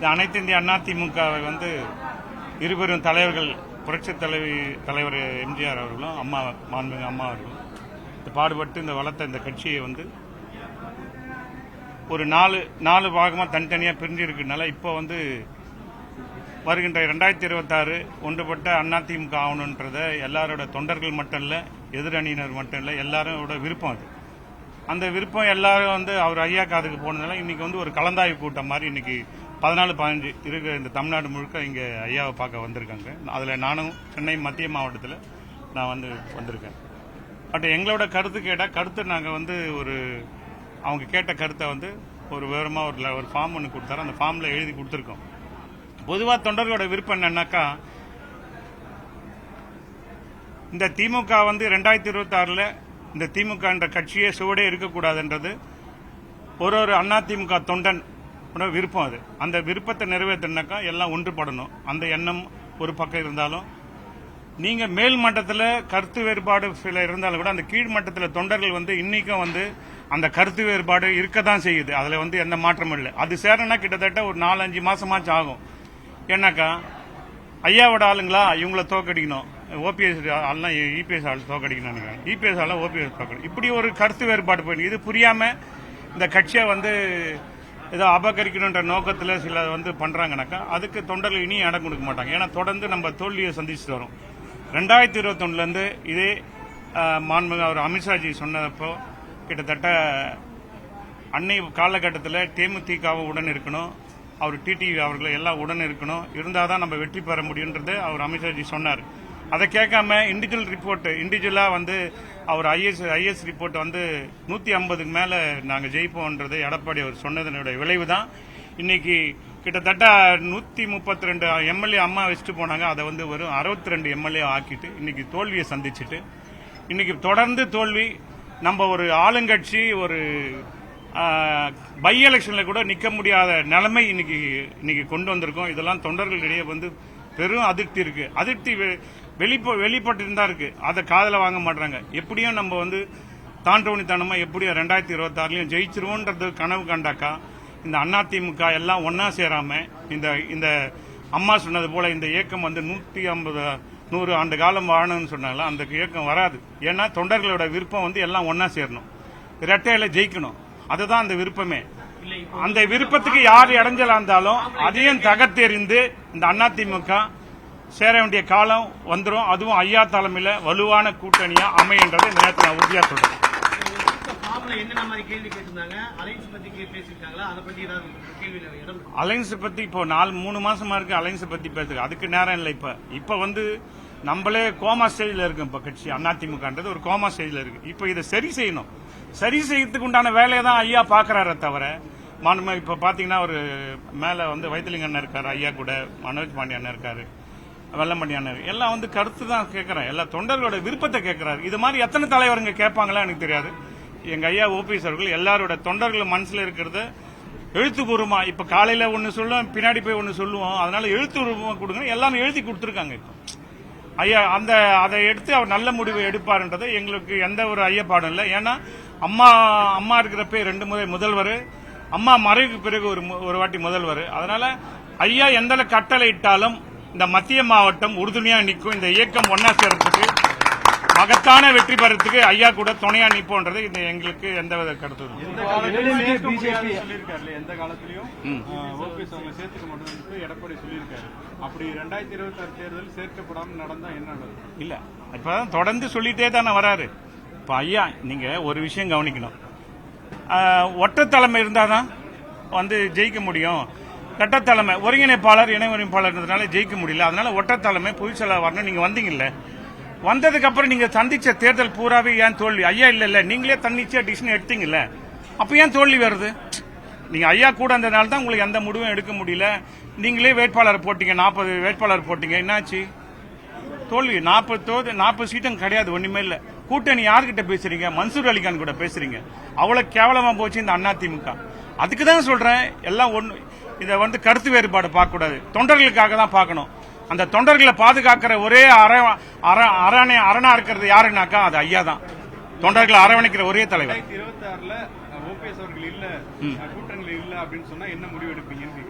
இந்த அனைத்து இந்திய அதிமுகவை வந்து இருபெரும் தலைவர்கள் புரட்சித் தலைவர் எம்ஜிஆர் அவர்களும் மாண்புமிகு அம்மா அவர்களும் பாடுபட்டு இந்த வளர்த்த இந்த கட்சியை வந்து ஒரு நாலு பாகமாக தனித்தனியாக பிரிஞ்சு இருக்குனால இப்போ வந்து வருகின்ற 2026 ஒன்றுபட்ட அதிமுக ஆகணுன்றத எல்லாரோட தொண்டர்கள் மட்டும் இல்லை, எதிரணியினர் மட்டும் இல்லை, எல்லாரோட விருப்பம் அது. அந்த விருப்பம் எல்லாரும் வந்து அவர் ஐயா காதுக்கு போனதுனால இன்னைக்கு வந்து ஒரு கலந்தாய்வு கூட்டம் மாதிரி இன்னைக்கு 14-15 இருக்கிற இந்த தமிழ்நாடு முழுக்க இங்கே ஐயாவை பார்க்க வந்திருக்காங்க. அதில் நானும் சென்னை மத்திய மாவட்டத்தில் நான் வந்திருக்கேன். பட் எங்களோட கருத்து கேட்டால் கருத்து நாங்கள் வந்து அவங்க கேட்ட கருத்தை வந்து ஒரு விவரமாக ஒரு ஃபார்ம் ஒன்று கொடுத்தாரு. அந்த ஃபார்மில் எழுதி கொடுத்துருக்கோம். பொதுவாக தொண்டர்களோட விருப்பம் என்னன்னாக்கா, இந்த திமுக வந்து 2026 இந்த திமுக என்ற கட்சியே சுவடே இருக்கக்கூடாதுன்றது ஒரு அதிமுக தொண்டன் விருப்பம். அது அந்த விருப்பத்தை நிறைவேற்றினாக்கா எல்லாம் ஒன்றுபடணும். அந்த எண்ணம் ஒரு பக்கம் இருந்தாலும், நீங்க மேல் மட்டத்தில் கருத்து வேறுபாடு சில இருந்தாலும் கூட அந்த கீழ் மட்டத்தில் தொண்டர்கள் வந்து இன்னைக்கும் வந்து அந்த கருத்து வேறுபாடு இருக்கதான் செய்யுது. அதுல வந்து எந்த மாற்றமும் இல்லை. அது சேரனா கிட்டத்தட்ட ஒரு 4-5 மாசமாச்சும் ஆகும். ஏன்னாக்கா ஐயாவோட ஆளுங்களா இவங்களை தோக்கடிக்கணும், ஓபிஎஸ் ஆள்லாம் இபிஎஸ் ஆள் தோக்கடிக்கணும், இபிஎஸ் ஆள் ஓபிஎஸ் தோக்கடிக்கணும், இப்படி ஒரு கருத்து வேறுபாடு போயிருக்கு. இது புரியாம இந்த கட்சியை வந்து ஏதோ அபகரிக்கணுன்ற நோக்கத்தில் சில வந்து பண்றாங்கனாக்கா அதுக்கு தொண்டர்கள் இனி இடம் கொடுக்க மாட்டாங்க. ஏன்னா தொடர்ந்து நம்ம தோல்வியை சந்திச்சுட்டு வரோம். 2021 இதே மாண்புமிகு அவர் அமித்ஷாஜி சொன்னப்போ கிட்டத்தட்ட அன்னை காலகட்டத்தில் தேமுதிகவும் உடன் இருக்கணும், அவர் டிடிவி அவர்களை எல்லாம் உடன் இருக்கணும், இருந்தால் தான் நம்ம வெற்றி பெற முடியுன்றது அவர் அமித்ஷாஜி சொன்னார். அதை கேட்காம இண்டிவிஜுவலா வந்து அவர் ஐஎஸ் ரிப்போர்ட் வந்து 150க்கு மேல நாங்க ஜெயிப்போம்ன்றது எடப்பாடி அவர் சொன்னதனுடைய விளைவு தான் இன்னைக்கு கிட்டத்தட்ட 132 எம்எல்ஏ அம்மா வச்சுட்டு போனாங்க. அதை வந்து வெறும் 62 எம்எல்ஏ ஆக்கிட்டு இன்னைக்கு தோல்வியை சந்திச்சுட்டு இன்னைக்கு தொடர்ந்து தோல்வி. நம்ம ஒரு ஆளுங்கட்சி ஒரு பை எலெக்ஷன்ல கூட நிக்க முடியாத நிலைமை இன்னைக்கு கொண்டு வந்திருக்கோம். இதெல்லாம் தொண்டர்களிடையே வந்து பெரும் அதிருப்தி இருக்கு. அதிருப்தி வெளிப்பட்டு தான் இருக்கு. அதை காதல வாங்க மாட்டாங்க. எப்படியும் நம்ம வந்து தாண்டோனித்தனமா எப்படியும் 2026 ஜெயிச்சிருவோன்றது கனவு கண்டாக்கா இந்த அதிமுக எல்லாம் ஒன்னா சேராம இந்த அம்மா சொன்னது போல இந்த இயக்கம் வந்து 150-100 ஆண்டு காலம் வாழணும்னு சொன்னாலும் அந்த இயக்கம் வராது. ஏன்னா தொண்டர்களோட விருப்பம் வந்து எல்லாம் ஒன்னா சேரணும், இரட்டையில ஜெயிக்கணும். அதுதான் அந்த விருப்பமே. அந்த விருப்பத்துக்கு யார் இடைஞ்சலா இருந்தாலும் அதையும் தகர்த்தெறிந்து இந்த அதிமுக சேர வேண்டிய காலம் வந்துடும். அதுவும் ஐயா தலைமையில வலுவான கூட்டணியா அமையன்றது இந்த நேரத்தில் நான் உறுதியா சொல்றேன். அலைன்ஸ் பத்தி இப்போ 3 மாசமா இருக்கு. அலைன்ஸ் பத்தி பேசுறேன், அதுக்கு நேரம் இல்லை. இப்ப வந்து நம்மளே கோமா ஸ்டேஜ்ல இருக்கு. இப்ப கட்சி அதிமுகன்றது ஒரு கோமா ஸ்டேஜ்ல இருக்கு. இப்ப இதை சரி செய்யணும். சரி செய்யறதுக்கு உண்டான வேலையை தான் ஐயா பாக்குறாரு தவிர, இப்ப பாத்தீங்கன்னா ஒரு மேல வந்து வைத்திலிங்க அண்ணன் இருக்காரு, ஐயா கூட மனோஜ் பாண்டிய அண்ணன் இருக்காரு, வெள்ளமணி அண்ணன், எல்லாம் வந்து கருத்து தான் கேட்கறேன். எல்லா தொண்டர்களோட விருப்பத்தை கேட்கிறாரு. இது மாதிரி எத்தனை தலைவருங்க கேட்பாங்களா எனக்கு தெரியாது. எங்க ஐயா ஓபிஎஸ் அவர்கள் எல்லாரோட தொண்டர்கள் மனசுல இருக்கிறத எழுத்துப்பூர்வமா இப்ப காலையில ஒன்னு சொல்லுவோம், பின்னாடி போய் ஒன்னு சொல்லுவோம். அதனால எழுத்துப்பூர்வமா கொடுங்க, எல்லாரும் எழுதி கொடுத்துருக்காங்க. இப்போ ஐயா அதை எடுத்து அவர் நல்ல முடிவை எடுப்பாருன்றது எங்களுக்கு எந்த ஒரு ஐயப்பாடும் இல்லை. ஏன்னா அம்மா இருக்கிறப்ப 2 முறை முதல்வர், அம்மா மறைவுக்கு பிறகு ஒரு வாட்டி முதல்வர். அதனால ஐயா எந்த கட்டளை இட்டாலும் இந்த மத்திய மாவட்டம் உறுதுணையா நிற்கும். இந்த இயக்கம் ஒன்னா சேர்றதுக்கு மகத்தான வெற்றி பெறத்துக்கு ஐயா கூட துணையா நிற்போன்றது இது எங்களுக்கு எந்தவித கருத்து எந்த காலத்திலயும் ஓபிஎஸ் அவங்க சேர்த்துக்க மாட்டோம் எடப்பாடி சொல்லியிருக்காரு. அப்படி 2026 தேர்தல் சேர்க்கப்படாமல் நடந்தா என்ன இல்ல, இப்பதான் தொடர்ந்து சொல்லிட்டே தானே வராரு. இப்ப ஐயா நீங்க ஒரு விஷயம் கவனிக்கணும். ஒற்றை தலைமை இருந்தாதான் வந்து ஜெயிக்க முடியும். கட்டத்தலைமை ஒருங்கிணைப்பாளர் இணை ஒருங்கிணைப்பாளர்ன்றதுனால ஜெயிக்க முடியல. அதனால ஒற்றை தலைமை பொதுச் செயலாளர் வரணும். நீங்க வந்தீங்கல்ல, வந்ததுக்கு அப்புறம் நீங்க சந்திச்ச தேர்தல் பூராவே ஏன் தோல்வி? ஐயா இல்ல நீங்களே தன்னிச்சையா டிசிஷன் எடுத்தீங்கல்ல, அப்ப ஏன் தோல்வி வருது? நீங்க ஐயா கூட இருந்ததுனால தான் உங்களுக்கு எந்த முடிவும் எடுக்க முடியல. நீங்களே வேட்பாளர் போட்டீங்க, 40 வேட்பாளர் போட்டீங்க, என்னாச்சு? தோல்வி. 40 சீட்டும் கிடையாது, ஒண்ணுமே இல்ல. கூட்டணி யார்கிட்ட பேசுறீங்க? மன்சூர் அலிகான் கூட பேசுறீங்க. அவ்வளவு கேவலமா போச்சு இந்த அதிமுக. அதுக்கு தான் சொல்றேன், எல்லாம் ஒண்ணு. இதை வந்து கருத்து வேறுபாடு பார்க்க கூடாது, தொண்டர்களுக்காக தான் பார்க்கணும். அந்த தொண்டர்களை பாதுகாக்கிற ஒரே அரணா இருக்கிறது யாருன்னாக்கா அது ஐயா தான். தொண்டர்களை அரவணைக்கிற ஒரே தலைவர். 2026 ஓபிஎஸ் அவர்கள் இல்ல கூட்டணியில் இல்ல அப்படின்னு சொன்னா என்ன முடிவு எடுப்பீங்கன்னு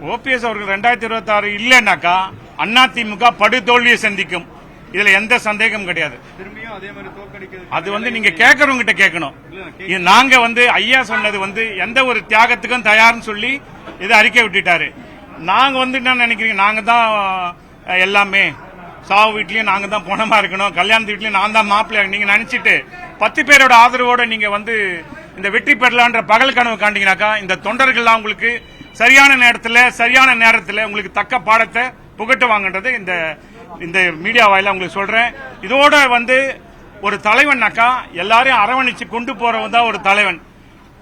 ஓபிஎஸ் அவர்கள் 2026 இல்லைன்னாக்கா அதிமுக படுதோல்வியை சந்திக்கும். இதுல எந்த சந்தேகம் கிடையாது. திரும்பியும் அதே மாதிரி தோற்கடிக்கிறது அது நீங்க கேட்கறவங்க கிட்ட கேட்கணும். நாங்க ஐயா சொன்னது எந்த ஒரு தியாகத்துக்கும் தயார்னு சொல்லி இதை அறிக்கை விட்டுட்டாரு. நாங்க என்ன நினைக்கிறீங்க, நாங்க தான் எல்லாமே, சாவு வீட்லயும் நாங்க தான் போனமா இருக்கணும், கல்யாணத்து வீட்லயும் நான் தான் மாப்பிள்ளை நீங்க நினைச்சிட்டு 10 பேரோட ஆதரவோட நீங்க இந்த வெற்றி பெறலான்ற பகல் கனவு காண்டீங்கன்னாக்கா இந்த தொண்டர்கள்லாம் உங்களுக்கு சரியான நேரத்தில் உங்களுக்கு தக்க பாடத்தை புகட்டுவாங்கன்றது இந்த மீடியா வாயில உங்களுக்கு சொல்றேன். இதோட ஒரு தலைவன்னாக்கா எல்லாரையும் அரவணைச்சு கொண்டு போறவன் தான் ஒரு தலைவன்.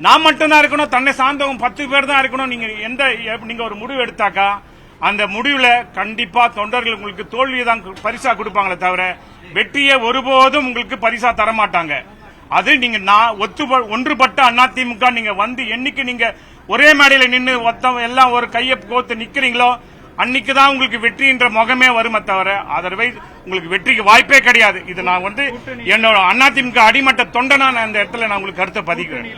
நான் மட்டும்தான் இருக்கணும், தன்னை சார்ந்தவங்க 10 பேர் தான் இருக்கணும். நீங்க ஒரு முடிவு எடுத்தாக்கா அந்த முடிவுல கண்டிப்பா தொண்டர்கள் உங்களுக்கு தோல்வியை தான் பரிசா கொடுப்பாங்களே தவிர வெற்றியை ஒருபோதும் உங்களுக்கு பரிசா தரமாட்டாங்க. அது நீங்க ஒன்றுபட்ட அதிமுக நீங்க என்னைக்கு நீங்க ஒரே மேடையில நின்று எல்லாம் ஒரு கையை கோத்து நிக்கிறீங்களோ அன்னைக்குதான் உங்களுக்கு வெற்றின்ற முகமே வருமே தவிர அதர்வைஸ் உங்களுக்கு வெற்றிக்கு வாய்ப்பே கிடையாது. இது நான் என்னோட அதிமுக அடிமட்ட தொண்டனா நான் இந்த இடத்துல நான் உங்களுக்கு கருத்தை பதிக்கிறேன்.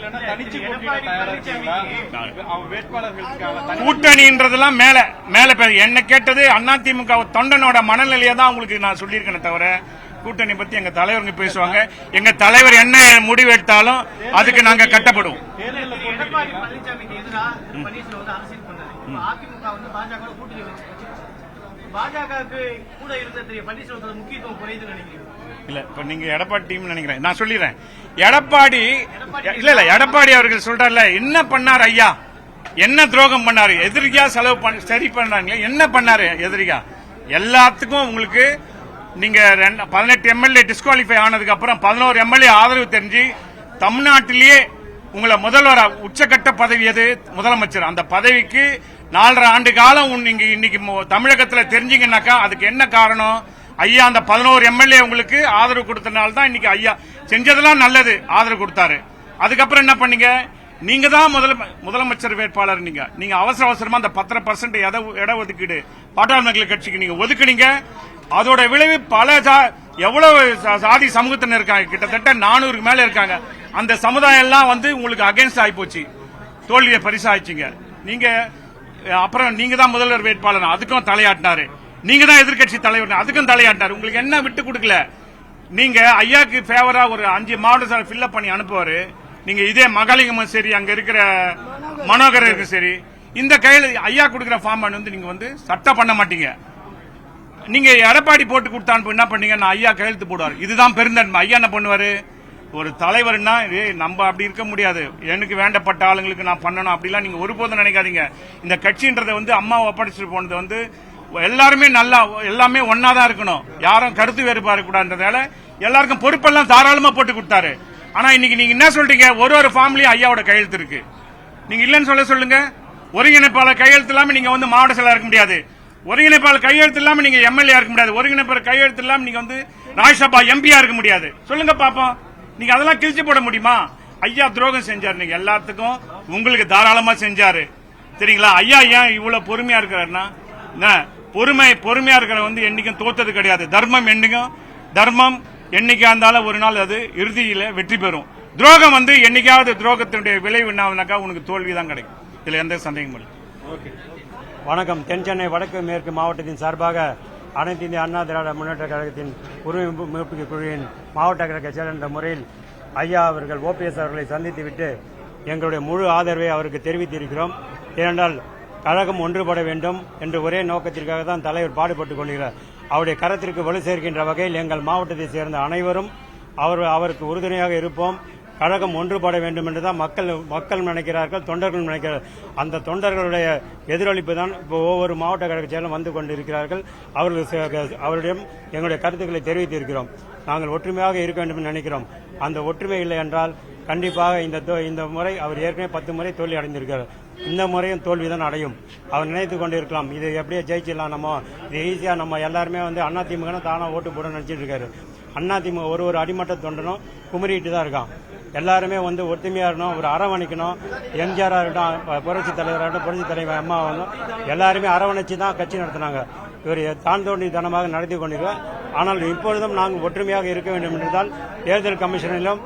கூட்டணின்றதெல்லாம் மேல என்ன கேட்டது அதிமுக தொண்டனோட மனநிலையை தான் உங்களுக்கு நான் சொல்லியிருக்கேன் தவிர கூட்டணி பத்தி எங்க தலைவருங்க பேசுவாங்க. எங்க தலைவர் என்ன முடிவு எடுத்தாலும் அதுக்கு நாங்க கட்டப்படுவோம். இல்ல இப்ப நீங்க எடப்பாடி டீம் நினைக்கிறேன். நான் சொல்லிடுறேன், எடப்பாடி எடப்பாடி அவர்கள் சொல்றாருல என்ன பண்ணாரு ஐயா, என்ன துரோகம் பண்ணாரு, எதிரிக்கா செலவு சரி பண்ணாங்க, என்ன பண்ணாரு எதிரிக்கா எல்லாத்துக்கும் உங்களுக்கு நீங்க 18 எம்எல்ஏ டிஸ்குவாலிஃபை ஆனதுக்கு அப்புறம் 11 எம்எல்ஏ ஆதரவு தெரிஞ்சு தமிழ்நாட்டிலேயே உங்களை முதல்வர் உச்சகட்ட பதவி எது முதலமைச்சர். அந்த பதவிக்கு 4.5 ஆண்டு காலம் நீங்க இன்னைக்கு தமிழகத்தில் தெரிஞ்சீங்கன்னாக்கா அதுக்கு என்ன காரணம், ஐயா அந்த 11 எம்எல்ஏ உங்களுக்கு ஆதரவு கொடுத்தனால தான் இன்னைக்கு ஐயா செஞ்சதெல்லாம் நல்லது ஆதரவு கொடுத்தாரு. அதுக்கப்புறம் என்ன பண்ணீங்க, நீங்க தான் முதலமைச்சர் வேட்பாளர். நீங்க அவசரமா அந்த 10% இட ஒதுக்கீடு பாட்டாளி மக்கள் கட்சிக்கு நீங்க ஒதுக்குனீங்க. அதோட விளைவு எவ்வளவு சாதி சமூகத்தினர் இருக்காங்க, கிட்டத்தட்ட 400 மேல இருக்காங்க. அந்த சமுதாயம் எல்லாம் உங்களுக்கு அகைன்ஸ்ட் ஆகி போச்சு, தோல்வியை பரிசாயிச்சிங்க. நீங்க அப்புறம் நீங்க தான் முதல்வர் வேட்பாளர், அதுக்கும் தலையாட்டினாரு. நீங்க தான் எதிர்கட்சி தலைவர், அதுக்கும் தலையாட்டினாரு. உங்களுக்கு என்ன விட்டு கொடுக்கல. நீங்க ஐயாக்கு ஃபேவரா ஒரு 5 மாவட்ட ஃபில்அப் பண்ணி அனுப்புவாரு. நீங்க இதே மகாலிங்கமும் சரி, அங்க இருக்கிற மனோகரும் சரி, இந்த கையில் ஐயா கொடுக்கிற ஃபார்ம் நீங்க சட்டம் பண்ண மாட்டீங்க. நீங்க எடப்பாடி போட்டு கொடுத்தான்னு என்ன பண்ணீங்க, நான் ஐயா கையெழுத்து போடுவார். இதுதான் பெருந்தன்மை. ஐயா என்ன பண்ணுவாரு, ஒரு தலைவர்னா நம்ம அப்படி இருக்க முடியாது, எனக்கு வேண்டப்பட்ட ஆளுங்களுக்கு நான் பண்ணணும் அப்படிலாம் நீங்க ஒருபோதும் நினைக்காதீங்க. இந்த கட்சின்றதை அம்மா ஒப்படைச்சிட்டு போனது எல்லாருமே எல்லாமே ஒன்னாதான் இருக்கணும், யாரும் கருத்து வேறுபாடு கூடாதுன்றதால எல்லாருக்கும் பொறுப்பெல்லாம் தாராளமா போட்டு கொடுத்தாரு. ஆனா இன்னைக்கு நீங்க என்ன சொல்றீங்க, ஒரு ஃபார்ம்லயும் ஐயாவோட கையெழுத்து இருக்கு. நீங்க இல்லன்னு சொல்லுங்க. ஒருங்கிணைப்பாளர் கையெழுத்து இல்லாம நீங்க மாவட்ட செயலர் இருக்க முடியாது. ஒருங்கிணைப்பாளர் கையெழுத்து இல்லாம நீங்க எம்எல்ஏ இருக்க முடியாது. ஒருங்கிணைப்பாளர் கையெழுத்து இல்லாம நீங்க ராஜ்யசபா எம்பியா இருக்க முடியாது. சொல்லுங்க பாப்போம், நீங்க அதெல்லாம் கிழிச்சு போட முடியுமா? ஐயா துரோகம் செஞ்சாரு, நீங்க எல்லாத்துக்கும் உங்களுக்கு தாராளமா செஞ்சாரு. சரிங்களா? ஐயா ஏன் இவ்வளவு பொறுமையா இருக்கிறாருன்னா, பொறுமையா இருக்கிற என்னைக்கும் தோத்தது கிடையாது. தர்மம் என்னைக்கா இருந்தாலும் ஒரு நாள் அது இறுதியில வெற்றி பெறும். துரோகம் என்னைக்காவது துரோகத்தினுடைய விளைவு என்னாக்கா உனக்கு தோல்விதான் கிடைக்கும். இதுல எந்த சந்தேகமும் இல்லை. வணக்கம். தென் சென்னை வடக்கு மேற்கு மாவட்டத்தின் சார்பாக அனைத்து இந்திய அண்ணா திராவிட முன்னேற்ற கழகத்தின் உரிமை மீட்பு குழுவின் மாவட்ட கழக செயலர் என்ற முறையில் ஐயா அவர்கள் ஓபிஎஸ் அவர்களை சந்தித்துவிட்டு எங்களுடைய முழு ஆதரவை அவருக்கு தெரிவித்திருக்கிறோம். ஏனென்றால் கழகம் ஒன்றுபட வேண்டும் என்ற ஒரே நோக்கத்திற்காக தான் தலைவர் பாடுபட்டுக் கொள்கிறார். அவருடைய கரத்திற்கு வலு சேர்க்கின்ற வகையில் எங்கள் மாவட்டத்தைச் சேர்ந்த அனைவரும் அவருக்கு உறுதுணையாக இருப்போம். கழகம் ஒன்றுபட வேண்டும் என்றுதான் மக்கள் நினைக்கிறார்கள், தொண்டர்கள் நினைக்கிறார்கள். அந்த தொண்டர்களுடைய எதிரொலிப்பு தான் இப்போ ஒவ்வொரு மாவட்ட கழக செயலும் வந்து கொண்டிருக்கிறார்கள். அவர்களிடம் எங்களுடைய கருத்துக்களை தெரிவித்திருக்கிறோம். நாங்கள் ஒற்றுமையாக இருக்க வேண்டும் என்று நினைக்கிறோம். அந்த ஒற்றுமை இல்லை என்றால் கண்டிப்பாக இந்த முறை அவர் ஏற்கனவே 10 முறை தோல்வி அடைந்திருக்கிறார். இந்த முறையும் தோல்விதான் அடையும். அவர் நினைத்துக் கொண்டிருக்கலாம், இது எப்படியே ஜெயிச்சிடலாம், நம்ம இது ஈஸியா நம்ம எல்லாருமே அதிமுக தானா ஓட்டு போட நினைச்சிட்டு இருக்காரு. அதிமுக ஒரு அடிமட்ட தொண்டனும் குமரிட்டு தான் இருக்கான். எல்லாருமே ஒற்றுமையா இருக்கணும், ஒரு அரவணைக்கணும். எம்ஜிஆர் இருக்கட்டும், புரட்சி தலைவராகட்டும், புரட்சி தலைவர் அம்மா எல்லாருமே அரவணைச்சு தான் கட்சி நடத்தினாங்க. இவர் தாண்டோண்டித்தனமாக நடத்தி கொண்டிருக்கிறார். ஆனால் இப்பொழுதும் நாங்கள் ஒற்றுமையாக இருக்க வேண்டும் என்றால் தேர்தல் கமிஷனிலும்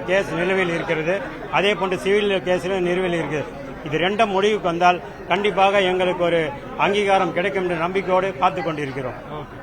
கேஸ் நிலுவையில் இருக்கிறது. அதே போன்று சிவில் கேஸிலும் நிலுவையில் இருக்கிறது. இது ரெண்டும் முடிவுக்கு வந்தால் கண்டிப்பாக எங்களுக்கு ஒரு அங்கீகாரம் கிடைக்கும் என்ற நம்பிக்கையோடு காத்துக் கொண்டிருக்கிறோம். ஓகே.